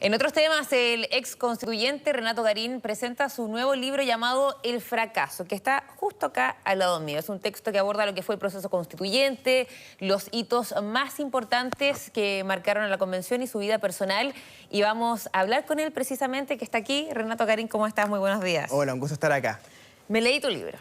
En otros temas, el ex constituyente Renato Garín presenta su nuevo libro llamado El fracaso, que está justo acá al lado mío. Es un texto que aborda lo que fue el proceso constituyente, los hitos más importantes que marcaron a la convención y su vida personal. Y vamos a hablar con él precisamente, que está aquí. Renato Garín, ¿cómo estás? Muy buenos días. Hola, un gusto estar acá. Me leí tu libro.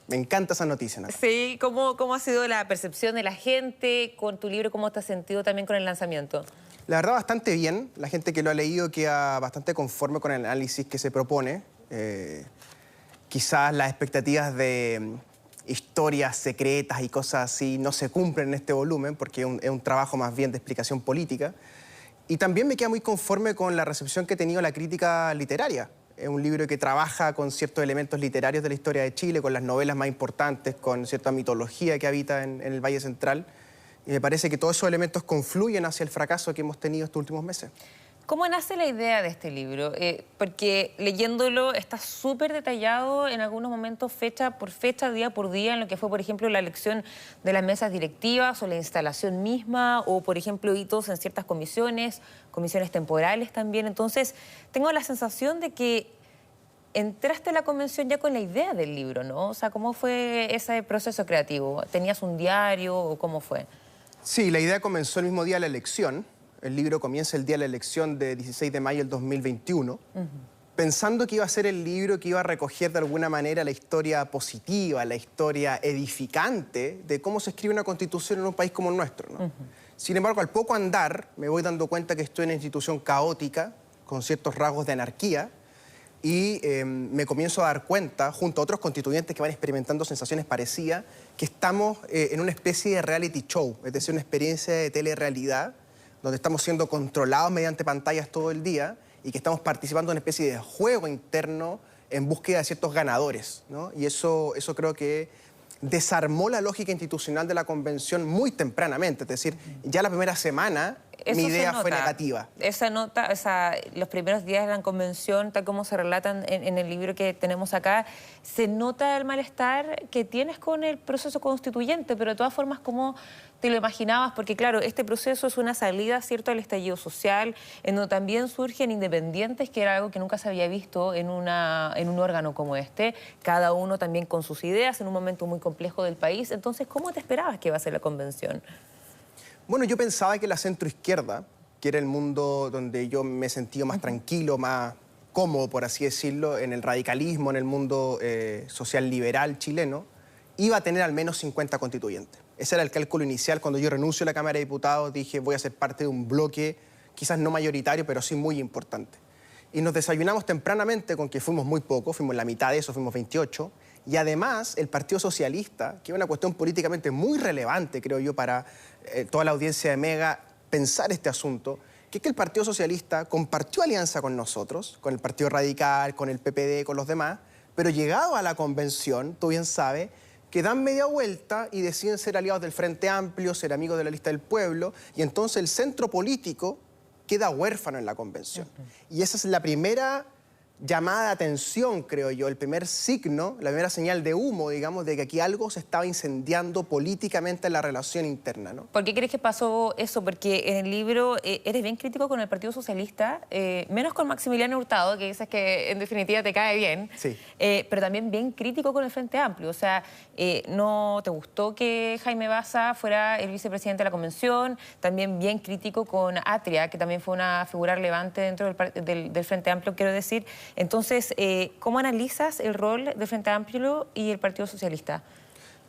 Me encanta esa noticia, Natalia. Sí, ¿cómo ha sido la percepción de la gente con tu libro? ¿Cómo te has sentido también con el lanzamiento? La verdad, bastante bien. La gente que lo ha leído queda bastante conforme con el análisis que se propone. Quizás las expectativas de historias secretas y cosas así no se cumplen en este volumen porque es un trabajo más bien de explicación política. Y también me queda muy conforme con la recepción que ha tenido la crítica literaria. Es un libro que trabaja con ciertos elementos literarios de la historia de Chile, con las novelas más importantes, con cierta mitología que habita en el Valle Central. Y me parece que todos esos elementos confluyen hacia el fracaso que hemos tenido estos últimos meses. ¿Cómo nace la idea de este libro? Porque leyéndolo está súper detallado en algunos momentos, fecha por fecha, día por día, en lo que fue, por ejemplo, la elección de las mesas directivas o la instalación misma, o, por ejemplo, hitos en ciertas comisiones temporales también. Entonces, tengo la sensación de que entraste a la convención ya con la idea del libro, ¿no? O sea, ¿cómo fue ese proceso creativo? ¿Tenías un diario o cómo fue? Sí, la idea comenzó el mismo día de la elección. El libro comienza el día de la elección de 16 de mayo del 2021, pensando que iba a ser el libro que iba a recoger de alguna manera la historia positiva, la historia edificante de cómo se escribe una constitución en un país como el nuestro, ¿no? Sin embargo, al poco andar, me voy dando cuenta que estoy en una institución caótica, con ciertos rasgos de anarquía, y me comienzo a dar cuenta, junto a otros constituyentes que van experimentando sensaciones parecidas, que estamos en una especie de reality show, es decir, una experiencia de telerrealidad, donde estamos siendo controlados mediante pantallas todo el día y que estamos participando en una especie de juego interno en búsqueda de ciertos ganadores, ¿no? Y eso creo que desarmó la lógica institucional de la convención muy tempranamente. Es decir, ya la primera semana mi idea fue negativa. Esa nota, los primeros días de la convención, tal como se relatan en el libro que tenemos acá, se nota el malestar que tienes con el proceso constituyente, pero de todas formas, ¿cómo te lo imaginabas? Porque claro, este proceso es una salida, ¿cierto?, al estallido social, en donde también surgen independientes, que era algo que nunca se había visto en un órgano como este, cada uno también con sus ideas, en un momento muy complejo del país. Entonces, ¿cómo te esperabas que iba a ser la convención? Bueno, yo pensaba que la centroizquierda, que era el mundo donde yo me sentía más tranquilo, más cómodo, por así decirlo, en el radicalismo, en el mundo social liberal chileno, iba a tener al menos 50 constituyentes. Ese era el cálculo inicial. Cuando yo renuncio a la Cámara de Diputados, dije voy a ser parte de un bloque, quizás no mayoritario, pero sí muy importante. Y nos desayunamos tempranamente con que fuimos muy pocos, fuimos la mitad de eso, fuimos 28, y además el Partido Socialista, que es una cuestión políticamente muy relevante, creo yo, para toda la audiencia de Mega, pensar este asunto, que es que el Partido Socialista compartió alianza con nosotros, con el Partido Radical, con el PPD, con los demás, pero llegado a la convención, tú bien sabes, que dan media vuelta y deciden ser aliados del Frente Amplio, ser amigos de la lista del pueblo, y entonces el centro político queda huérfano en la convención. Y esa es la primera llamada de atención, creo yo, el primer signo, la primera señal de humo, digamos, de que aquí algo se estaba incendiando políticamente en la relación interna, ¿no? ¿Por qué crees que pasó eso? Porque en el libro eres bien crítico con el Partido Socialista, menos con Maximiliano Hurtado, que dices que en definitiva te cae bien, sí. Pero también bien crítico con el Frente Amplio. O sea, ¿no te gustó que Jaime Baza fuera el vicepresidente de la convención? También bien crítico con Atria, que también fue una figura relevante dentro del Frente Amplio, quiero decir. Entonces, ¿cómo analizas el rol del Frente Amplio y el Partido Socialista?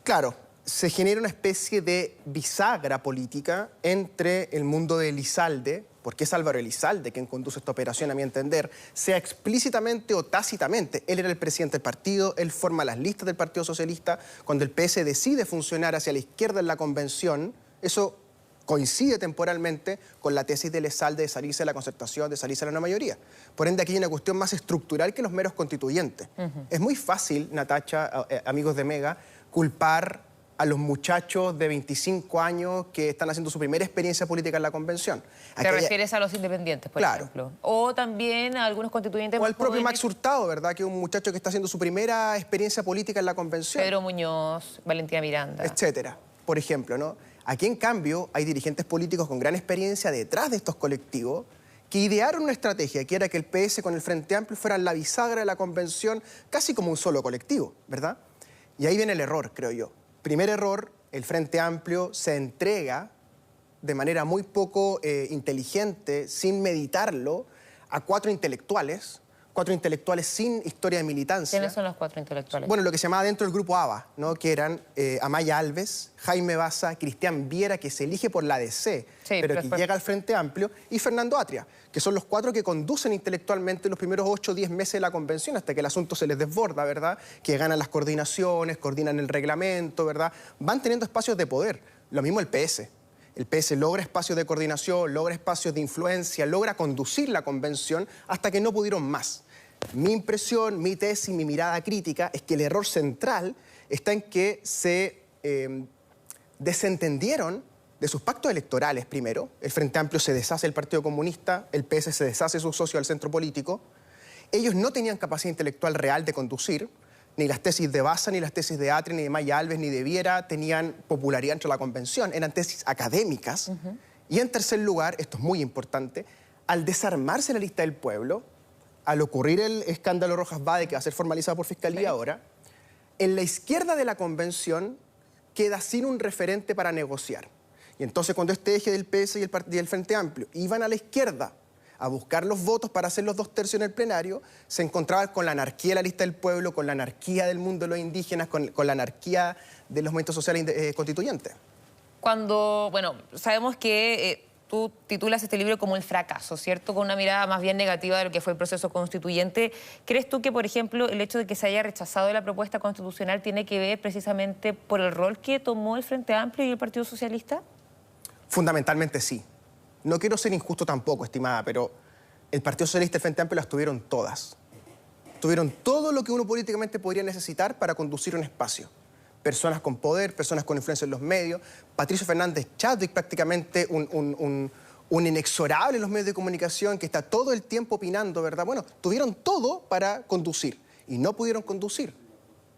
Claro, se genera una especie de bisagra política entre el mundo de Elizalde, porque es Álvaro Elizalde quien conduce esta operación, a mi entender, sea explícitamente o tácitamente. Él era el presidente del partido, él forma las listas del Partido Socialista. Cuando el PS decide funcionar hacia la izquierda en la convención, eso coincide temporalmente con la tesis de Elizalde de salirse de la concertación, de salirse de la mayoría. Por ende, aquí hay una cuestión más estructural que los meros constituyentes. Es muy fácil, Natacha, amigos de Mega, culpar a los muchachos de 25 años que están haciendo su primera experiencia política en la convención. ¿Te refieres a los independientes, por ejemplo? O también a algunos constituyentes. O al propio Max Hurtado, ¿verdad? Que es un muchacho que está haciendo su primera experiencia política en la convención. Pedro Muñoz, Valentina Miranda. Etcétera, por ejemplo, ¿no? Aquí, en cambio, hay dirigentes políticos con gran experiencia detrás de estos colectivos que idearon una estrategia que era que el PS con el Frente Amplio fueran la bisagra de la convención casi como un solo colectivo, ¿verdad? Y ahí viene el error, creo yo. Primer error, el Frente Amplio se entrega de manera muy poco inteligente, sin meditarlo, a cuatro intelectuales sin historia de militancia. ¿Quiénes son los cuatro intelectuales? Bueno, lo que se llamaba dentro del grupo ABA, ¿no? Que eran Amaya Alves, Jaime Baza, Cristian Viera, que se elige por la DC, pero que llega al Frente Amplio, y Fernando Atria, que son los cuatro que conducen intelectualmente los primeros 8 o 10 meses de la convención, hasta que el asunto se les desborda, ¿verdad? Que ganan las coordinaciones, coordinan el reglamento, ¿verdad? Van teniendo espacios de poder. Lo mismo el PS. El PS logra espacios de coordinación, logra espacios de influencia, logra conducir la convención hasta que no pudieron más. Mi impresión, mi tesis, mi mirada crítica es que el error central está en que se desentendieron de sus pactos electorales primero. El Frente Amplio se deshace del Partido Comunista, el PS se deshace de su socio al centro político. Ellos no tenían capacidad intelectual real de conducir. Ni las tesis de Baza, ni las tesis de Atria, ni de Maya Alves, ni de Viera tenían popularidad dentro de la convención. Eran tesis académicas. Y en tercer lugar, esto es muy importante, al desarmarse la lista del pueblo, al ocurrir el escándalo Rojas Vade, que va a ser formalizado por Fiscalía ahora, en la izquierda de la convención queda sin un referente para negociar. Y entonces cuando este eje del PS y el Frente Amplio iban a la izquierda a buscar los votos para hacer los 2/3 en el plenario, se encontraban con la anarquía de la lista del pueblo, con la anarquía del mundo de los indígenas, con la anarquía de los movimientos sociales constituyentes. Cuando, bueno, sabemos que tú titulas este libro como El fracaso, ¿cierto? Con una mirada más bien negativa de lo que fue el proceso constituyente. ¿Crees tú que, por ejemplo, el hecho de que se haya rechazado la propuesta constitucional tiene que ver precisamente por el rol que tomó el Frente Amplio y el Partido Socialista? Fundamentalmente sí. No quiero ser injusto tampoco, estimada, pero el Partido Socialista y el Frente Amplio las tuvieron todas. Tuvieron todo lo que uno políticamente podría necesitar para conducir un espacio. Personas con poder, personas con influencia en los medios. Patricio Fernández Chadwick, prácticamente un inexorable en los medios de comunicación, que está todo el tiempo opinando, ¿verdad? Bueno, tuvieron todo para conducir y no pudieron conducir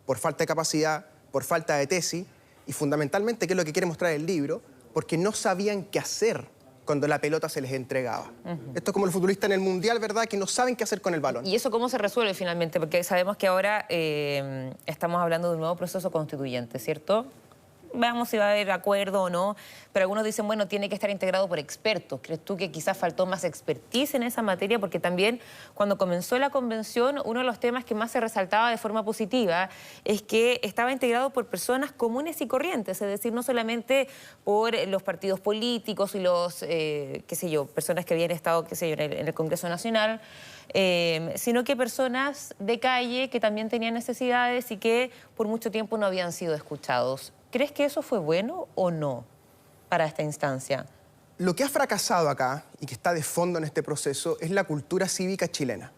por falta de capacidad, por falta de tesis y fundamentalmente, que es lo que quiere mostrar el libro, porque no sabían qué hacer cuando la pelota se les entregaba. Esto es como el futbolista en el Mundial, ¿verdad? Que no saben qué hacer con el balón. ¿Y eso cómo se resuelve finalmente? Porque sabemos que ahora estamos hablando de un nuevo proceso constituyente, ¿cierto? Veamos si va a haber acuerdo o no, pero algunos dicen, bueno, tiene que estar integrado por expertos. ¿Crees tú que quizás faltó más expertise en esa materia? Porque también cuando comenzó la convención, uno de los temas que más se resaltaba de forma positiva es que estaba integrado por personas comunes y corrientes, es decir, no solamente por los partidos políticos y los, qué sé yo, personas que habían estado, qué sé yo, en el Congreso Nacional, sino que personas de calle que también tenían necesidades y que por mucho tiempo no habían sido escuchados. ¿Crees que eso fue bueno o no para esta instancia? Lo que ha fracasado acá y que está de fondo en este proceso es la cultura cívica chilena.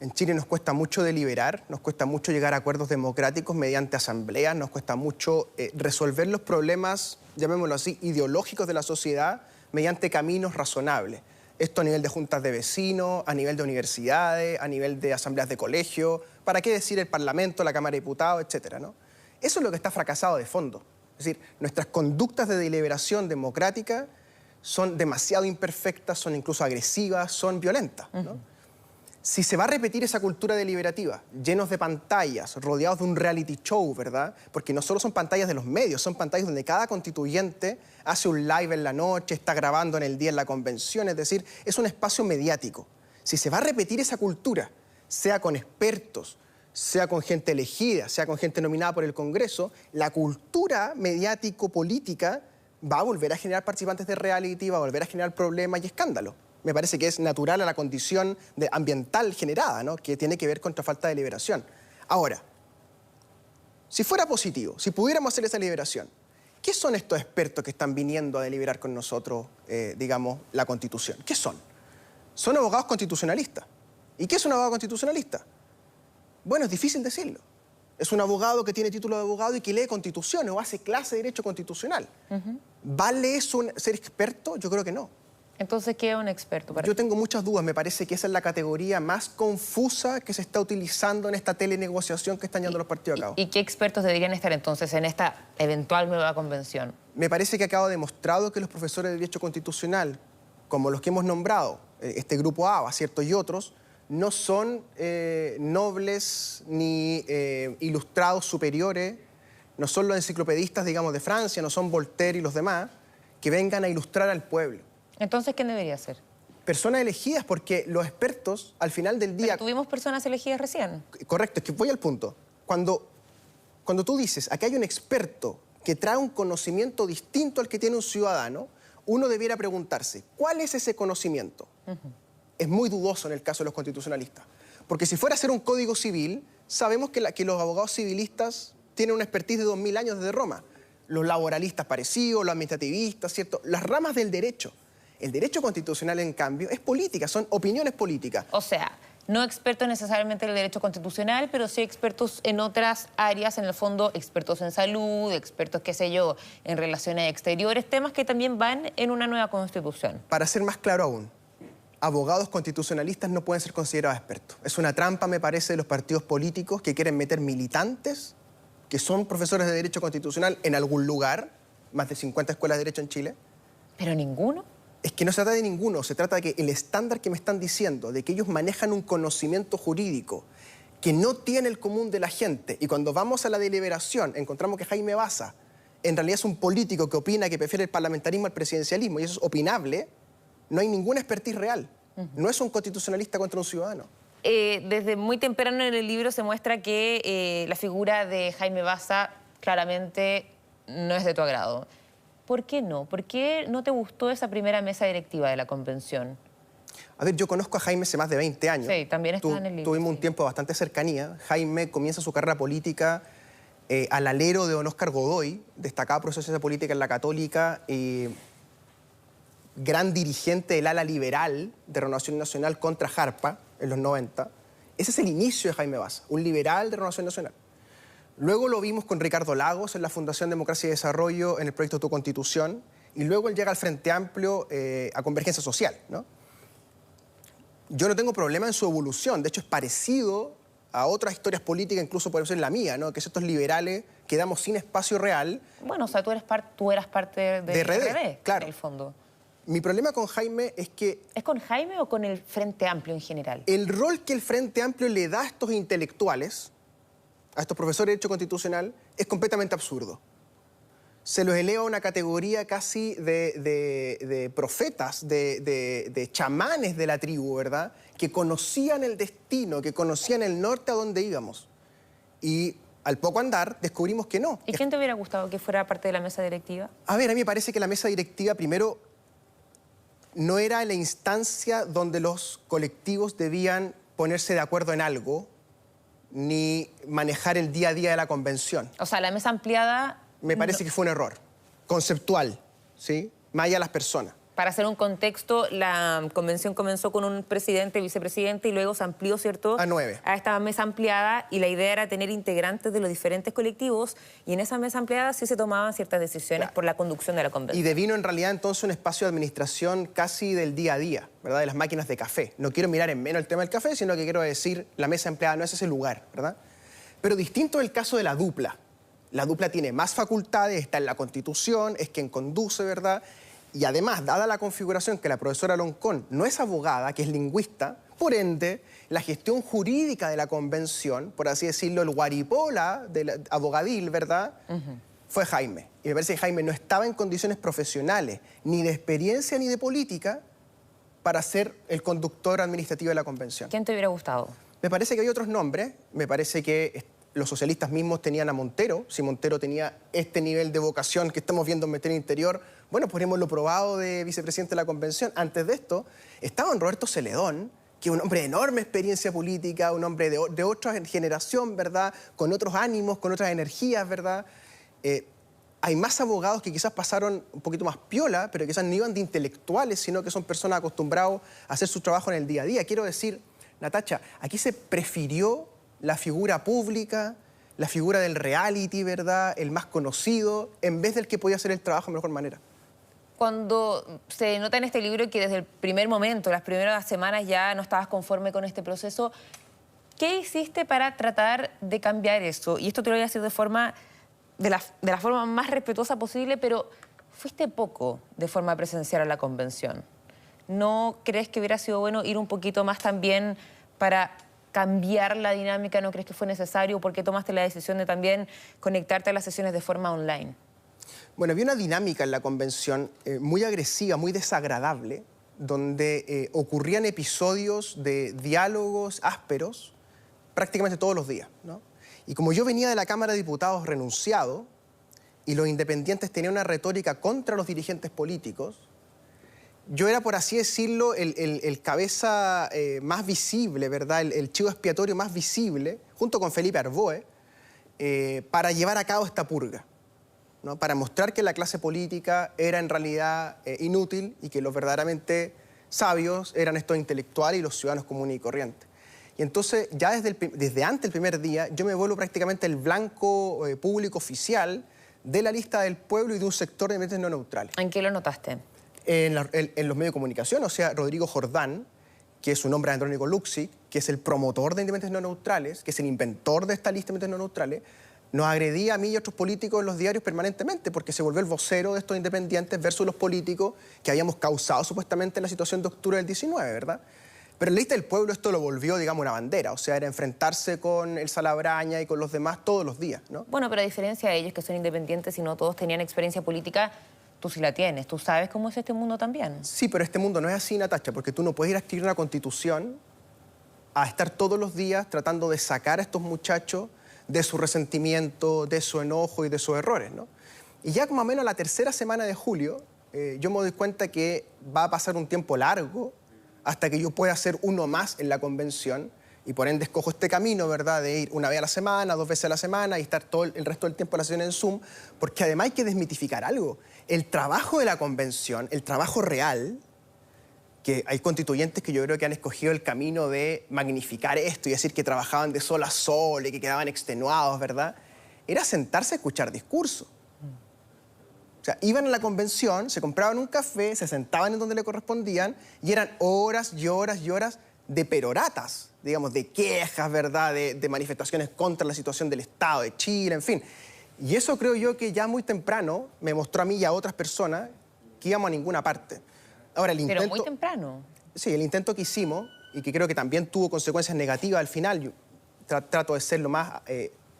En Chile nos cuesta mucho deliberar, nos cuesta mucho llegar a acuerdos democráticos mediante asambleas, nos cuesta mucho resolver los problemas, llamémoslo así, ideológicos de la sociedad mediante caminos razonables. Esto a nivel de juntas de vecinos, a nivel de universidades, a nivel de asambleas de colegio, ¿para qué decir el Parlamento, la Cámara de Diputados, etcétera, ¿no? Eso es lo que está fracasado de fondo. Es decir, nuestras conductas de deliberación democrática son demasiado imperfectas, son incluso agresivas, son violentas, ¿no? Si se va a repetir esa cultura deliberativa, llenos de pantallas, rodeados de un reality show, ¿verdad? Porque no solo son pantallas de los medios, son pantallas donde cada constituyente hace un live en la noche, está grabando en el día en la convención, es decir, es un espacio mediático. Si se va a repetir esa cultura, sea con expertos, sea con gente elegida, sea con gente nominada por el Congreso, la cultura mediático-política va a volver a generar participantes de reality, va a volver a generar problemas y escándalos. Me parece que es natural a la condición ambiental generada, ¿no? Que tiene que ver con la falta de liberación. Ahora, si fuera positivo, si pudiéramos hacer esa liberación, ¿qué son estos expertos que están viniendo a deliberar con nosotros, digamos, la Constitución? ¿Qué son? Son abogados constitucionalistas. ¿Y qué es un abogado constitucionalista? Bueno, es difícil decirlo. Es un abogado que tiene título de abogado y que lee constituciones o hace clase de derecho constitucional. ¿Vale eso ser experto? Yo creo que no. Entonces, ¿qué es un experto para ti? Yo tengo muchas dudas. Me parece que esa es la categoría más confusa que se está utilizando en esta telenegociación que están llevando los partidos a cabo. ¿Y qué expertos deberían estar entonces en esta eventual nueva convención? Me parece que ha quedado demostrado que los profesores de derecho constitucional, como los que hemos nombrado, este grupo ABA, ¿cierto? Y otros, no son nobles ni ilustrados superiores, no son los enciclopedistas, digamos, de Francia, no son Voltaire y los demás, que vengan a ilustrar al pueblo. Entonces, ¿quién debería ser? Personas elegidas, porque los expertos, al final del día... Pero tuvimos personas elegidas recién. Correcto, es que voy al punto. Cuando tú dices, aquí hay un experto que trae un conocimiento distinto al que tiene un ciudadano, uno debiera preguntarse, ¿cuál es ese conocimiento? Es muy dudoso en el caso de los constitucionalistas. Porque si fuera a ser un código civil, sabemos que los abogados civilistas tienen una expertise de 2000 años desde Roma. Los laboralistas parecidos, los administrativistas, ¿cierto? Las ramas del derecho. El derecho constitucional, en cambio, es política, son opiniones políticas. O sea, no expertos necesariamente en el derecho constitucional, pero sí expertos en otras áreas, en el fondo, expertos en salud, expertos, qué sé yo, en relaciones exteriores, temas que también van en una nueva constitución. Para ser más claro aún, abogados constitucionalistas no pueden ser considerados expertos. Es una trampa, me parece, de los partidos políticos que quieren meter militantes que son profesores de Derecho Constitucional en algún lugar, más de 50 escuelas de Derecho en Chile. ¿Pero ninguno? Es que no se trata de ninguno, se trata de que el estándar que me están diciendo, de que ellos manejan un conocimiento jurídico que no tiene el común de la gente, y cuando vamos a la deliberación encontramos que Jaime Baza en realidad es un político que opina que prefiere el parlamentarismo al presidencialismo, y eso es opinable, no hay ninguna expertise real. No es un constitucionalista contra un ciudadano. Desde muy temprano en el libro se muestra que la figura de Jaime Baza claramente no es de tu agrado. ¿Por qué no? ¿Por qué no te gustó esa primera mesa directiva de la convención? A ver, yo conozco a Jaime hace más de 20 años. Sí, también está en el libro. Tuvimos un tiempo de bastante cercanía. Jaime comienza su carrera política al alero de don Óscar Godoy, destacado profesor de ciencia política en la Católica, gran dirigente del ala liberal de Renovación Nacional contra Jarpa en los 90. Ese es el inicio de Jaime Baza, un liberal de Renovación Nacional. Luego lo vimos con Ricardo Lagos en la Fundación Democracia y Desarrollo en el proyecto Tu Constitución, y luego él llega al Frente Amplio a Convergencia Social, ¿no? Yo no tengo problema en su evolución, de hecho es parecido a otras historias políticas, incluso por eso es la mía, ¿no? Que es estos liberales quedamos sin espacio real. Bueno, o sea, tú eras parte de RD, claro. en el fondo. Mi problema con Jaime es que... ¿Es con Jaime o con el Frente Amplio en general? El rol que el Frente Amplio le da a estos intelectuales, a estos profesores de Derecho Constitucional, es completamente absurdo. Se los eleva a una categoría casi de profetas, de chamanes de la tribu, ¿verdad? Que conocían el destino, que conocían el norte a donde íbamos. Y al poco andar descubrimos que no. ¿Y quién te hubiera gustado que fuera parte de la mesa directiva? A ver, a mí me parece que la mesa directiva, primero, no era la instancia donde los colectivos debían ponerse de acuerdo en algo, ni manejar el día a día de la convención. O sea, la mesa ampliada... Me parece que fue un error conceptual, ¿sí? Más allá de las personas. Para hacer un contexto, la convención comenzó con un presidente, vicepresidente, y luego se amplió, ¿cierto? A 9. A esta mesa ampliada, y la idea era tener integrantes de los diferentes colectivos, y en esa mesa ampliada sí se tomaban ciertas decisiones, claro, por la conducción de la convención. Y devino en realidad entonces un espacio de administración casi del día a día, ¿verdad? De las máquinas de café. No quiero mirar en menos el tema del café, sino que quiero decir, la mesa ampliada no es ese lugar, ¿verdad? Pero distinto es el caso de la dupla. La dupla tiene más facultades, está en la Constitución, es quien conduce, ¿verdad? Y además, dada la configuración que la profesora Loncón no es abogada, que es lingüista, por ende, la gestión jurídica de la convención, por así decirlo, el guaripola del abogadil, ¿verdad? Fue Jaime. Y me parece que Jaime no estaba en condiciones profesionales, ni de experiencia ni de política, para ser el conductor administrativo de la convención. ¿Quién te hubiera gustado? Me parece que hay otros nombres. Me parece que los socialistas mismos tenían a Montero. Si Montero tenía este nivel de vocación que estamos viendo en Ministerio Interior, bueno, pues hemos lo probado de vicepresidente de la convención. Antes de esto, estaba Roberto Celedón, que es un hombre de enorme experiencia política, un hombre de otra generación, ¿verdad? Con otros ánimos, con otras energías, ¿verdad? Hay más abogados que quizás pasaron un poquito más piola, pero quizás no iban de intelectuales, sino que son personas acostumbradas a hacer su trabajo en el día a día. Quiero decir, Natacha, aquí se prefirió la figura pública, la figura del reality, ¿verdad? El más conocido, en vez del que podía hacer el trabajo de mejor manera. Cuando se nota en este libro que desde el primer momento, las primeras semanas ya no estabas conforme con este proceso, ¿qué hiciste para tratar de cambiar eso? Y esto te lo voy a decir de la forma más respetuosa posible, pero fuiste poco de forma presencial a la convención. ¿no crees que hubiera sido bueno ir un poquito más también para cambiar la dinámica? ¿No crees que fue necesario? ¿Por qué tomaste la decisión de también conectarte a las sesiones de forma online? Bueno, había una dinámica en la convención muy agresiva, muy desagradable, donde ocurrían episodios de diálogos ásperos prácticamente todos los días, ¿no? Y como yo venía de la Cámara de Diputados renunciado y los independientes tenían una retórica contra los dirigentes políticos, yo era, por así decirlo, el cabeza más visible, ¿verdad? El chivo expiatorio más visible, junto con Felipe Arboe, para llevar a cabo esta purga, ¿no? Para mostrar que la clase política era en realidad inútil y que los verdaderamente sabios eran estos intelectuales y los ciudadanos comunes y corrientes. Y entonces, ya desde antes del primer día, yo me vuelvo prácticamente el blanco público oficial de la lista del pueblo y de un sector de medios no neutrales. ¿En qué lo notaste? En los medios de comunicación, o sea, Rodrigo Jordán, que es un hombre Andrónico Luxic, que es el promotor de independientes no neutrales, que es el inventor de esta lista de independientes no neutrales, nos agredía a mí y a otros políticos en los diarios permanentemente, porque se volvió el vocero de estos independientes versus los políticos que habíamos causado supuestamente la situación de octubre del 19, ¿verdad? Pero en la lista del pueblo esto lo volvió, digamos, una bandera, o sea, era enfrentarse con el Salabraña y con los demás todos los días, ¿no? Bueno, pero a diferencia de ellos que son independientes y no todos tenían experiencia política, tú sí la tienes, tú sabes cómo es este mundo también. Sí, pero este mundo no es así, Natacha, porque tú no puedes ir a escribir una constitución a estar todos los días tratando de sacar a estos muchachos de su resentimiento, de su enojo y de sus errores, ¿no? Y ya más o menos la tercera semana de julio, yo me doy cuenta que va a pasar un tiempo largo hasta que yo pueda ser uno más en la convención y por ende escojo este camino, ¿verdad?, de ir una vez a la semana, 2 veces a la semana y estar todo el resto del tiempo en la sesión en Zoom, porque además hay que desmitificar algo. El trabajo de la convención, el trabajo real, que hay constituyentes que yo creo que han escogido el camino de magnificar esto y decir que trabajaban de sol a sol y que quedaban extenuados, ¿verdad?, era sentarse a escuchar discursos. O sea, iban a la convención, se compraban un café, se sentaban en donde le correspondían y eran horas y horas y horas de peroratas, digamos, de quejas, ¿verdad?, de manifestaciones contra la situación del Estado de Chile, en fin. Y eso creo yo que ya muy temprano me mostró a mí y a otras personas que íbamos a ninguna parte. Ahora, el intento... Pero muy temprano. Sí, el intento que hicimos, y que creo que también tuvo consecuencias negativas al final, yo trato de ser lo más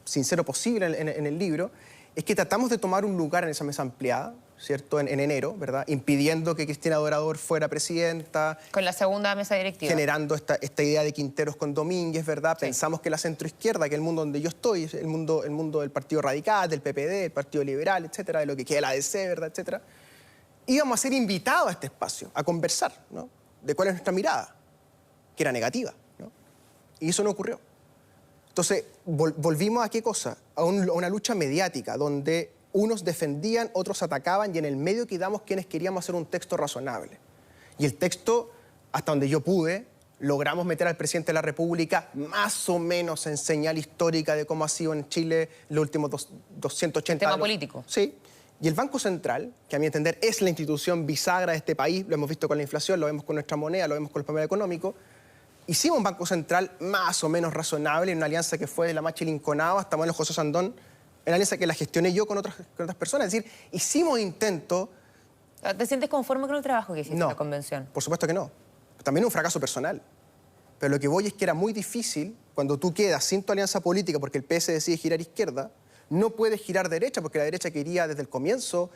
sincero posible en el libro, es que tratamos de tomar un lugar en esa mesa ampliada, ¿cierto?, en enero, ¿verdad?, impidiendo que Cristina Dorador fuera presidenta. Con la segunda mesa directiva. Generando esta idea de Quinteros con Domínguez, ¿verdad? Sí. Pensamos que la centroizquierda, que el mundo donde yo estoy, es el mundo del Partido Radical, del PPD, del Partido Liberal, etcétera, de lo que queda la ADC, ¿verdad?, etcétera, íbamos a ser invitados a este espacio, a conversar, ¿no?, de cuál es nuestra mirada, que era negativa, ¿no? Y eso no ocurrió. Entonces, volvimos a qué cosa? A una lucha mediática, donde unos defendían, otros atacaban, y en el medio quedamos quienes queríamos hacer un texto razonable. Y el texto, hasta donde yo pude, logramos meter al presidente de la República más o menos en señal histórica de cómo ha sido en Chile los últimos 280 años. Tema político. Sí. Y el Banco Central, que a mi entender es la institución bisagra de este país, lo hemos visto con la inflación, lo vemos con nuestra moneda, lo vemos con el problema económico, hicimos un Banco Central más o menos razonable en una alianza que fue de la Machi Linconado hasta Manuel José Sandón, en una alianza que la gestioné yo con otras personas. Es decir, hicimos intentos... ¿Te sientes conforme con el trabajo que hiciste en No, la convención? por supuesto que no. También un fracaso personal. Pero lo que voy es que era muy difícil cuando tú quedas sin tu alianza política porque el PS decide girar izquierda, no puedes girar derecha porque la derecha quería desde el comienzo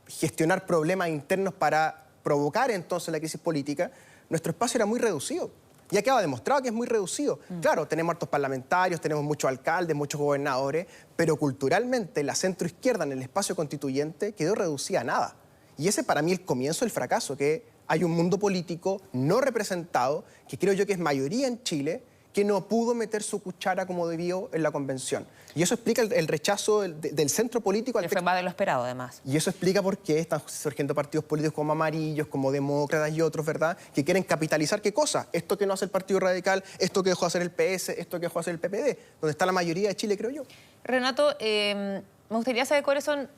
gestionar problemas internos para provocar entonces la crisis política. Nuestro espacio era muy reducido. Ya quedaba demostrado que es muy reducido. Claro, tenemos hartos parlamentarios, tenemos muchos alcaldes, muchos gobernadores, pero culturalmente la centroizquierda en el espacio constituyente quedó reducida a nada. Y ese para mí es el comienzo del fracaso, que hay un mundo político no representado, que creo yo que es mayoría en Chile, que no pudo meter su cuchara como debió en la convención. Y eso explica el rechazo del centro político al Que fue más de lo esperado, además. Y eso explica por qué están surgiendo partidos políticos como amarillos, como demócratas y otros, ¿verdad?, que quieren capitalizar ¿qué cosa? Esto que no hace el Partido Radical, esto que dejó hacer el PS, esto que dejó hacer el PPD, donde está la mayoría de Chile, creo yo. Renato, me gustaría saber cuáles son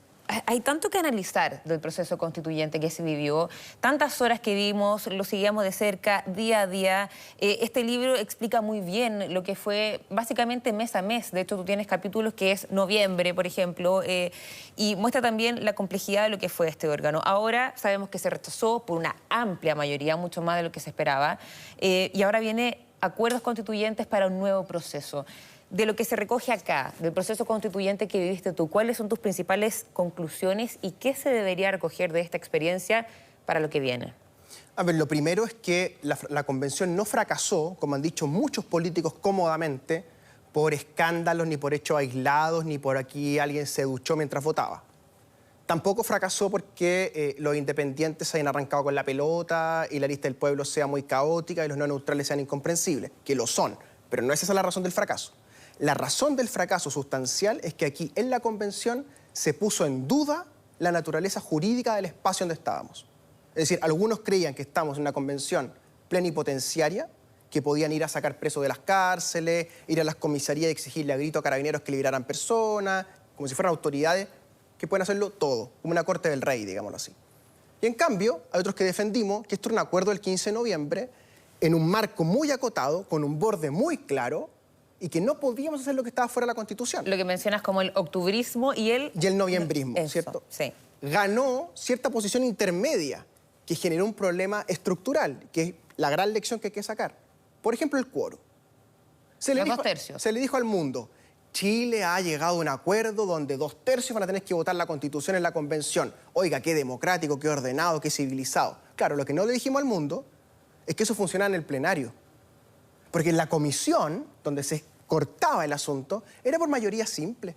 Hay tanto que analizar del proceso constituyente que se vivió, tantas horas que vimos, lo seguíamos de cerca, día a día. Este libro explica muy bien lo que fue básicamente mes a mes. De hecho, tú tienes capítulos que es noviembre, por ejemplo, y muestra también la complejidad de lo que fue este órgano. Ahora sabemos que se rechazó por una amplia mayoría, mucho más de lo que se esperaba, y ahora viene acuerdos constituyentes para un nuevo proceso. De lo que se recoge acá, del proceso constituyente que viviste tú, ¿cuáles son tus principales conclusiones y qué se debería recoger de esta experiencia para lo que viene? A ver, lo primero es que la convención no fracasó, como han dicho muchos políticos cómodamente, por escándalos, ni por hechos aislados, ni por aquí alguien se duchó mientras votaba. Tampoco fracasó porque los independientes se hayan arrancado con la pelota y la lista del pueblo sea muy caótica y los no neutrales sean incomprensibles, que lo son, pero no es esa la razón del fracaso. La razón del fracaso sustancial es que aquí en la convención se puso en duda la naturaleza jurídica del espacio donde estábamos. Es decir, algunos creían que estamos en una convención plenipotenciaria, que podían ir a sacar presos de las cárceles, ir a las comisarías y exigirle a grito a carabineros que liberaran personas, como si fueran autoridades que pueden hacerlo todo, como una corte del rey, digámoslo así. Y en cambio, hay otros que defendimos que esto era un acuerdo del 15 de noviembre, en un marco muy acotado, con un borde muy claro, y que no podíamos hacer lo que estaba fuera de la Constitución. Lo que mencionas como el octubrismo y el... Y el noviembrismo, eso, ¿cierto? Sí. Ganó cierta posición intermedia que generó un problema estructural, que es la gran lección que hay que sacar. Por ejemplo, el quórum. Se le dijo al mundo, Chile ha llegado a un acuerdo donde 2/3 van a tener que votar la Constitución en la Convención. Oiga, qué democrático, qué ordenado, qué civilizado. Claro, lo que no le dijimos al mundo es que eso funcionaba en el plenario. Porque en la comisión, donde se cortaba el asunto, era por mayoría simple.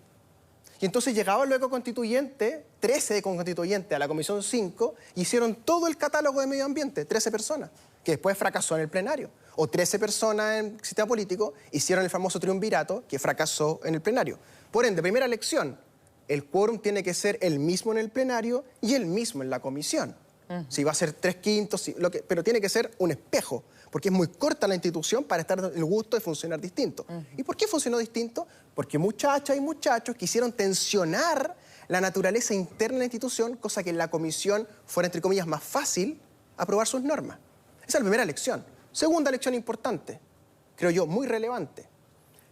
Y entonces llegaba luego constituyente, 13 constituyentes a la comisión 5, y hicieron todo el catálogo de medio ambiente, 13 personas, que después fracasó en el plenario. O 13 personas en el sistema político hicieron el famoso triunvirato, que fracasó en el plenario. Por ende, primera lección, el quórum tiene que ser el mismo en el plenario y el mismo en la comisión. Si va a ser 3/5, pero tiene que ser un espejo, porque es muy corta la institución para estar en el gusto de funcionar distinto. ¿Y por qué funcionó distinto? Porque muchachas y muchachos quisieron tensionar la naturaleza interna de la institución, cosa que en la comisión fuera, entre comillas, más fácil aprobar sus normas. Esa es la primera lección. Segunda lección importante, creo yo, muy relevante.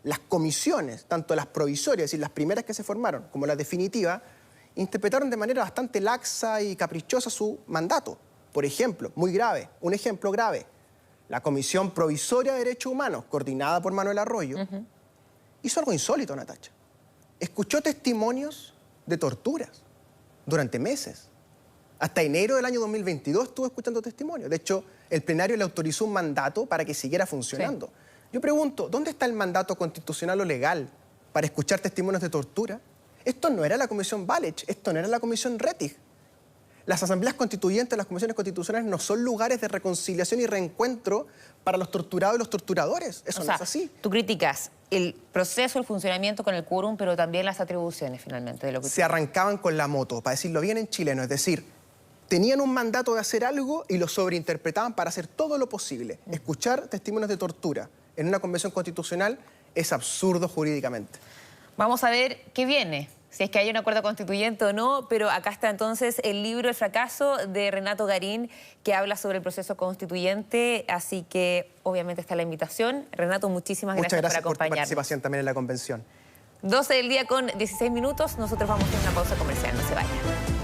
Las comisiones, tanto las provisorias, es decir, las primeras que se formaron, como las definitivas, interpretaron de manera bastante laxa y caprichosa su mandato. Por ejemplo, muy grave, un ejemplo grave, la Comisión Provisoria de Derechos Humanos, coordinada por Manuel Arroyo, hizo algo insólito, Natacha. Escuchó testimonios de torturas durante meses. Hasta enero del año 2022 estuvo escuchando testimonios. De hecho, el plenario le autorizó un mandato para que siguiera funcionando. Sí. Yo pregunto, ¿dónde está el mandato constitucional o legal para escuchar testimonios de tortura? Esto no era la Comisión Walech, esto no era la Comisión Rettig. Las asambleas constituyentes, las comisiones constitucionales no son lugares de reconciliación y reencuentro para los torturados y los torturadores. Eso no es así. Tú criticas el proceso, el funcionamiento con el quórum, pero también las atribuciones, finalmente, de lo que... Se arrancaban con la moto, para decirlo bien en chileno, es decir, tenían un mandato de hacer algo y lo sobreinterpretaban para hacer todo lo posible. Escuchar testimonios de tortura en una convención constitucional es absurdo jurídicamente. Vamos a ver qué viene, si es que hay un acuerdo constituyente o no, pero acá está entonces el libro El fracaso de Renato Garín, que habla sobre el proceso constituyente, así que obviamente está la invitación. Renato, muchísimas gracias por acompañarnos. Muchas gracias por tu participación también en la convención. 12 del día con 16 minutos, nosotros vamos a hacer una pausa comercial, no se vayan.